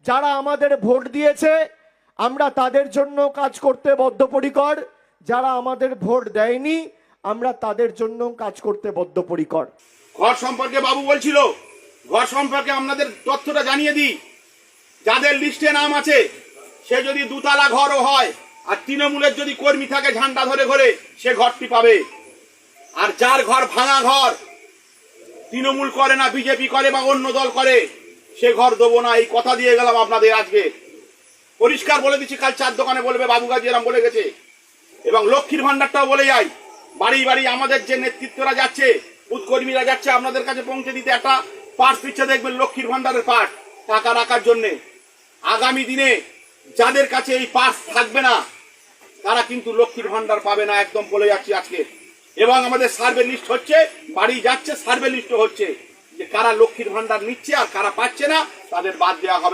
যারা আমাদের ভোট দিয়েছে আমরা তাদের জন্য কাজ করতে বদ্ধপরিকর, যারা আমাদের ভোট দেয়নি আমরা তাদের জন্য কাজ করতে বদ্ধপরিকর। ঘর সম্পর্কে বাবু বলছিল, ঘর সম্পর্কে আপনাদের তথ্যটা জানিয়ে দিই। যাদের লিস্টে নাম আছে সে যদি দুতলা ঘরও হয় আর তৃণমূলের যদি কর্মী থাকে ঝান্ডা ধরে ঘরে, সে ঘরটি পাবে। আর যার ঘর ভাঙা ঘর, তৃণমূল করে না বিজেপি করে বা অন্য দল করে, সে ঘর দেবো না, এই কথা দিয়ে গেলাম আপনাদের। আজকে পরিষ্কার বলে দিচ্ছি, কাল 4 দোকানে বলবে বাবু গাজী এরম বলে গেছে। এবং লক্ষ্মীর ভান্ডারটাও বলে যাই, বাড়ি বাড়ি আমাদের যে নেতৃত্বরা যাচ্ছে, বুথ কর্মীরা যাচ্ছে আপনাদের কাছে পৌঁছে দিতে, একটা পার্স পিচ্ছে দেখবেন লক্ষ্মীর ভান্ডারের পার্স টাকা রাখার জন্যে। আগামী দিনে যাদের কাছে এই পার্স থাকবে না তারা কিন্তু লক্ষ্মীর ভান্ডার পাবে না, একদম বলে যাচ্ছি আজকে। এবং আমাদের সার্ভে লিস্ট হচ্ছে, বাড়ি যাচ্ছে, সার্ভে লিস্ট হচ্ছে যে কারা লক্ষ্মীর ভান্ডার নিচ্ছে আর কারা পাচ্ছে না, তাদের বাদ দেওয়া হবে।